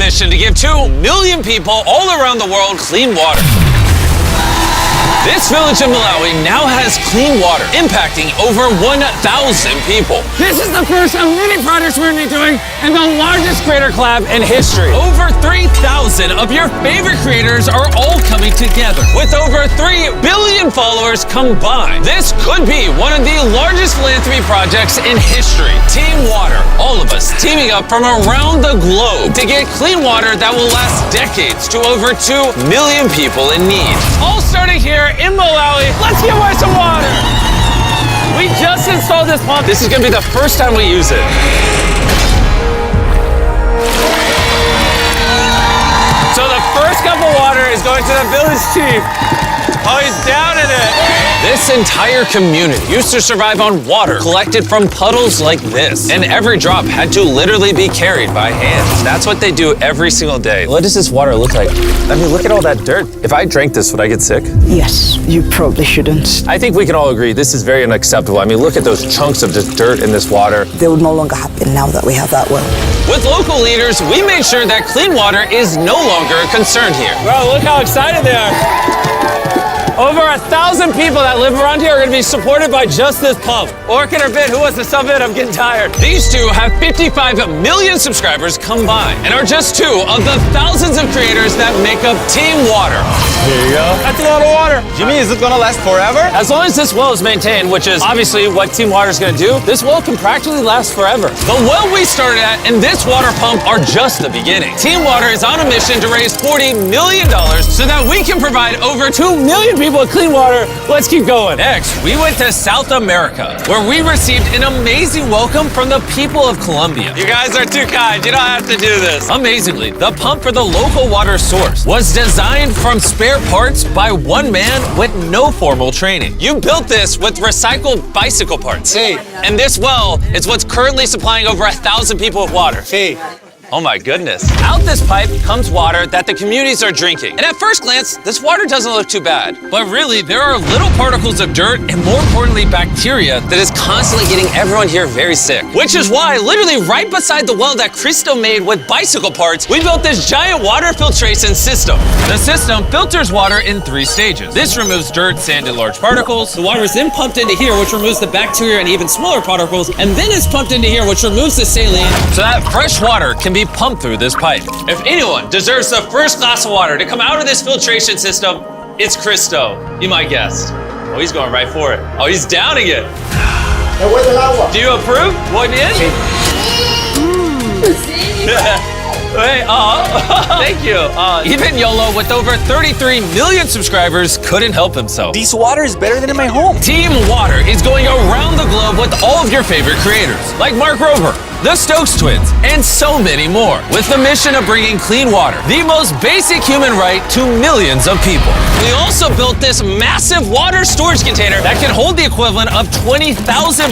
mission to give 2 million people all around the world clean water. This village in Malawi now has clean water, impacting over 1,000 people. This is the first of many projects we're going to be doing in the largest creator collab in history. Over 3,000 of your favorite creators are all coming together, with over 3 billion followers combined. This could be one of the largest philanthropy projects in history. Team Water, all of us teaming up from around the globe to get clean water that will last decades to over 2 million people in need. All starting here in Malawi. Let's give away some water. We just installed this pump. This is going to be the first time we use it. So the first cup of water is going to the village chief. Oh, he's down in it. This entire community used to survive on water collected from puddles like this. And every drop had to literally be carried by hand. That's what they do every single day. What does this water look like? I mean, look at all that dirt. If I drank this, would I get sick? Yes, you probably shouldn't. I think we can all agree this is very unacceptable. I mean, look at those chunks of just dirt in this water. They will no longer happen now that we have that well. With local leaders, we made sure that clean water is no longer a concern here. Bro, look how excited they are. Over 1,000 people that live around here are going to be supported by just this pump. Orchid or Bit, who wants to sub in? I'm getting tired. These two have 55 million subscribers combined and are just 2 of the thousands of creators that make up Team Water. Here you go. That's a lot of water. Jimmy, is it gonna last forever? As long as this well is maintained, which is obviously what Team Water is going to do, this well can practically last forever. The well we started at and this water pump are just the beginning. Team Water is on a mission to raise $40 million so that we can provide over 2 million people with clean water. Let's keep going. Next, we went to South America, where we received an amazing welcome from the people of Colombia. You guys are too kind. You don't have to do this. Amazingly, the pump for the local water source was designed from spare parts by one man with no formal training. You built this with recycled bicycle parts. Hey. And this well is what's currently supplying over 1,000 people with water. Hey. Oh my goodness. Out this pipe comes water that the communities are drinking. And at first glance, this water doesn't look too bad. But really, there are little particles of dirt and more importantly, bacteria that is constantly getting everyone here very sick. Which is why, literally right beside the well that Cristo made with bicycle parts, we built this giant water filtration system. The system filters water in 3 stages. This removes dirt, sand, and large particles. The water is then pumped into here, which removes the bacteria and even smaller particles, and then is pumped into here, which removes the saline, so that fresh water can be pumped through this pipe. If anyone deserves the first glass of water to come out of this filtration system, it's Cristo. Be my guest. Oh, he's going right for it. Oh, he's downing it. Do you approve? Muy bien? Hey, thank you. Even YOLO, with over 33 million subscribers, couldn't help himself. This water is better than in my home. Team Water is going around the globe with all of your favorite creators, like Mark Rover, the Stokes Twins, and so many more, with the mission of bringing clean water, the most basic human right, to millions of people. We also built this massive water storage container that can hold the equivalent of 20,000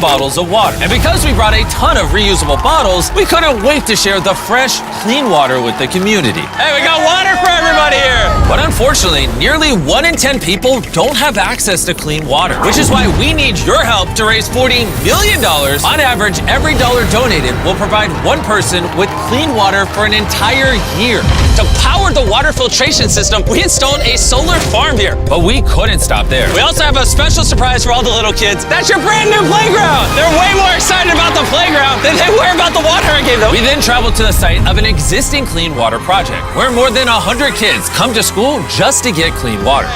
bottles of water. And because we brought a ton of reusable bottles, we couldn't wait to share the fresh, clean water with the community. Hey, we got water for everybody here. But unfortunately, nearly 1 in 10 people don't have access to clean water, which is why we need your help to raise $40 million. On average, every dollar donated will provide one person with clean water for an entire year. To power the water filtration system, we installed a solar farm here, but we couldn't stop there. We also have a special surprise for all the little kids. That's your brand new playground. They're way more excited about the playground than they were about the water I gave them. We then traveled to the site of an existing clean water project, where more than 100 kids come to school just to get clean water.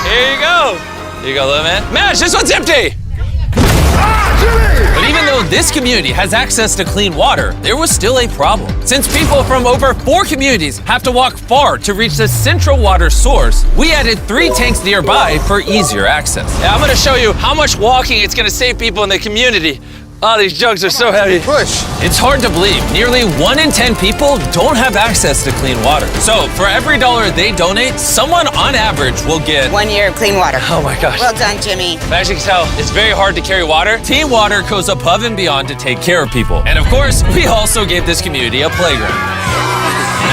Here you go. Here you go, little man. Mash, this one's empty. But even though this community has access to clean water, there was still a problem. Since people from over 4 communities have to walk far to reach the central water source, we added 3 tanks nearby for easier access. Now I'm gonna show you how much walking it's gonna save people in the community. Oh, these jugs are so heavy. Push. It's hard to believe. Nearly 1 in 10 people don't have access to clean water. So for every dollar they donate, someone on average will get 1 year of clean water. Oh my gosh. Well done, Jimmy. As you can tell, it's very hard to carry water. Team Water goes above and beyond to take care of people. And of course, we also gave this community a playground.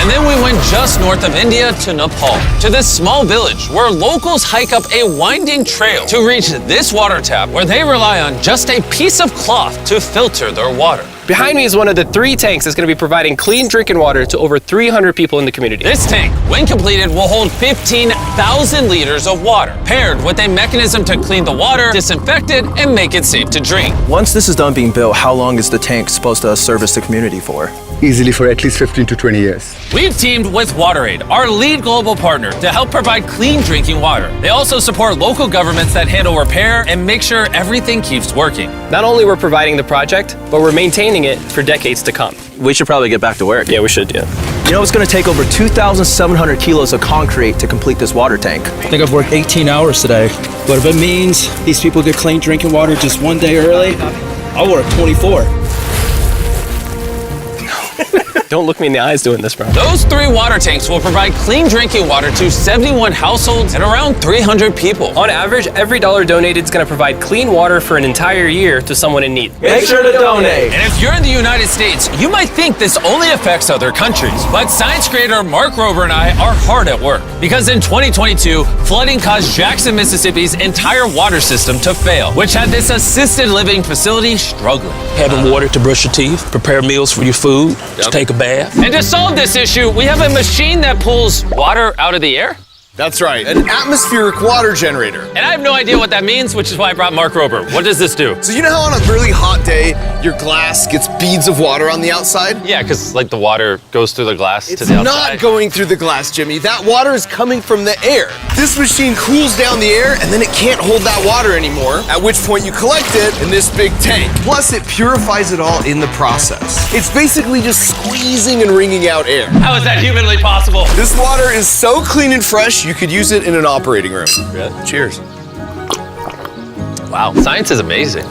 And then we went just north of India to Nepal, to this small village where locals hike up a winding trail to reach this water tap where they rely on just a piece of cloth to filter their water. Behind me is one of the 3 tanks that's going to be providing clean drinking water to over 300 people in the community. This tank, when completed, will hold 15,000 liters of water, paired with a mechanism to clean the water, disinfect it, and make it safe to drink. Once this is done being built, how long is the tank supposed to service the community for? Easily for at least 15 to 20 years. We've teamed with WaterAid, our lead global partner, to help provide clean drinking water. They also support local governments that handle repair and make sure everything keeps working. Not only we're providing the project, but we're maintaining it for decades to come. We should probably get back to work. Yeah, we should, yeah. You know, it's going to take over 2,700 kilos of concrete to complete this water tank. I think I've worked 18 hours today. But if it means these people get clean drinking water just one day early, I'll work 24. Don't look me in the eyes doing this, bro. Those 3 water tanks will provide clean drinking water to 71 households and around 300 people. On average, every dollar donated is going to provide clean water for an entire year to someone in need. Make sure to donate. And if you're in the United States, you might think this only affects other countries. But science creator Mark Rober and I are hard at work. Because in 2022, flooding caused Jackson, Mississippi's entire water system to fail, which had this assisted living facility struggling. Having water to brush your teeth, prepare meals for your food, to take a bath. And to solve this issue, we have a machine that pulls water out of the air. That's right, an atmospheric water generator. And I have no idea what that means, which is why I brought Mark Rober. What does this do? So you know how on a really hot day, your glass gets beads of water on the outside? Yeah, because like the water goes through the glass It's to the outside. not going through the glass, Jimmy. That water is coming from the air. This machine cools down the air and then it can't hold that water anymore, at which point you collect it in this big tank. Plus it purifies it all in the process. It's basically just squeezing and wringing out air. How is that humanly possible? This water is so clean and fresh, you could use it in an operating room. Really? Cheers. Wow, science is amazing.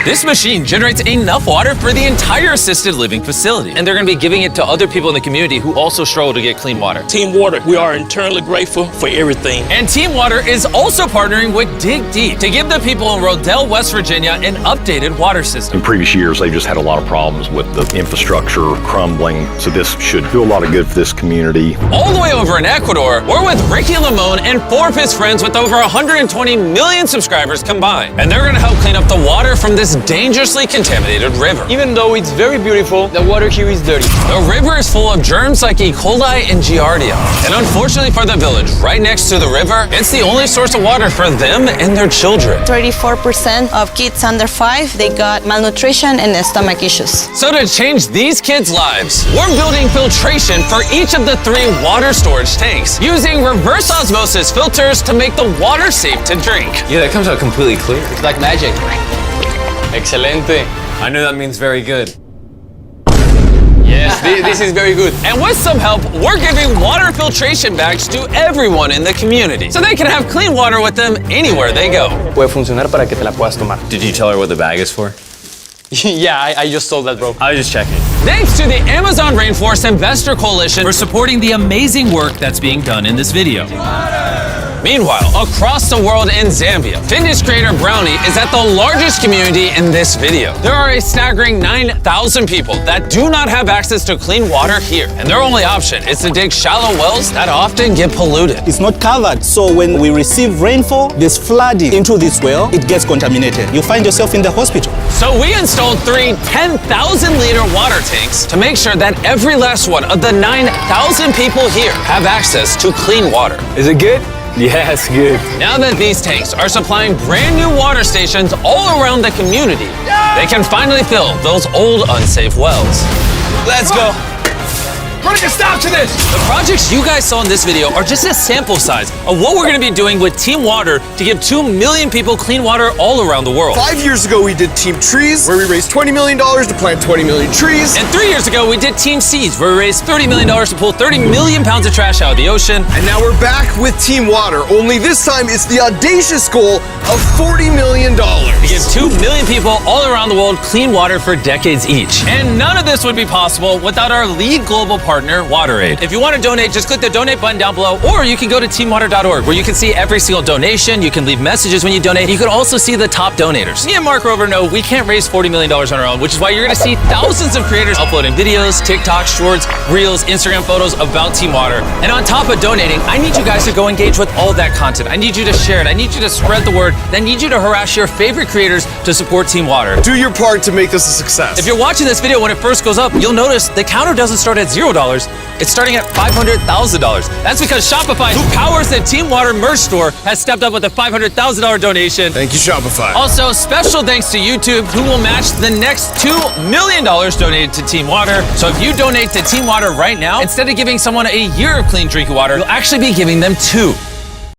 This machine generates enough water for the entire assisted living facility. And they're gonna be giving it to other people in the community who also struggle to get clean water. Team Water, we are eternally grateful for everything. And Team Water is also partnering with Dig Deep to give the people in Rodell, West Virginia an updated water system. In previous years, they just had a lot of problems with the infrastructure crumbling, so this should do a lot of good for this community. All the way over in Ecuador, we're with Ricky Limon and 4 of his friends with over 120 million subscribers combined. And they're gonna help clean up the water from this dangerously contaminated river. Even though it's very beautiful, the water here is dirty. The river is full of germs like E. coli and Giardia. And unfortunately for the village, right next to the river, it's the only source of water for them and their children. 34% of kids under 5, they got malnutrition and stomach issues. So to change these kids' lives, we're building filtration for each of the 3 water storage tanks, using reverse osmosis filters to make the water safe to drink. Yeah, that comes out completely clear. It's like magic. Excelente. I know that means very good. Yes, this is very good. And with some help, we're giving water filtration bags to everyone in the community, so they can have clean water with them anywhere they go. Puede funcionar para que te la puedas tomar. Did you tell her what the bag is for? Yeah, I just told that, bro. I was just checking. Thanks to the Amazon Rainforest Investor Coalition for supporting the amazing work that's being done in this video. Meanwhile, across the world in Zambia, fitness creator Brownie is at the largest community in this video. There are a staggering 9,000 people that do not have access to clean water here, and their only option is to dig shallow wells that often get polluted. It's not covered, so when we receive rainfall, there's flooding into this well, it gets contaminated. You find yourself in the hospital. So we installed 3 10,000-liter water tanks to make sure that every last one of the 9,000 people here have access to clean water. Is it good? Yes, good. Now that these tanks are supplying brand new water stations all around the community, they can finally fill those old unsafe wells. Let's go. Putting a stop to this! The projects you guys saw in this video are just a sample size of what we're gonna be doing with Team Water to give 2 million people clean water all around the world. 5 years ago, we did Team Trees, where we raised $20 million to plant 20 million trees. And 3 years ago, we did Team Seas, where we raised $30 million to pull 30 million pounds of trash out of the ocean. And now we're back with Team Water, only this time it's the audacious goal of $40 million. To give 2 million people all around the world clean water for decades each. And none of this would be possible without our lead global partner, WaterAid. WaterAid. If you want to donate, just click the donate button down below, or you can go to teamwater.org where you can see every single donation. You can leave messages when you donate. You can also see the top donators. Me and Mark Rover know we can't raise $40 million on our own, which is why you're going to see thousands of creators uploading videos, TikTok, shorts, reels, Instagram photos about Team Water. And on top of donating, I need you guys to go engage with all that content. I need you to share it. I need you to spread the word. I need you to harass your favorite creators to support Team Water. Do your part to make this a success. If you're watching this video when it first goes up, you'll notice the counter doesn't start at $0. It's starting at $500,000. That's because Shopify, who powers the Team Water merch store, has stepped up with a $500,000 donation. Thank you, Shopify. Also, special thanks to YouTube, who will match the next $2 million donated to Team Water. So if you donate to Team Water right now, instead of giving someone a year of clean drinking water, you'll actually be giving them 2.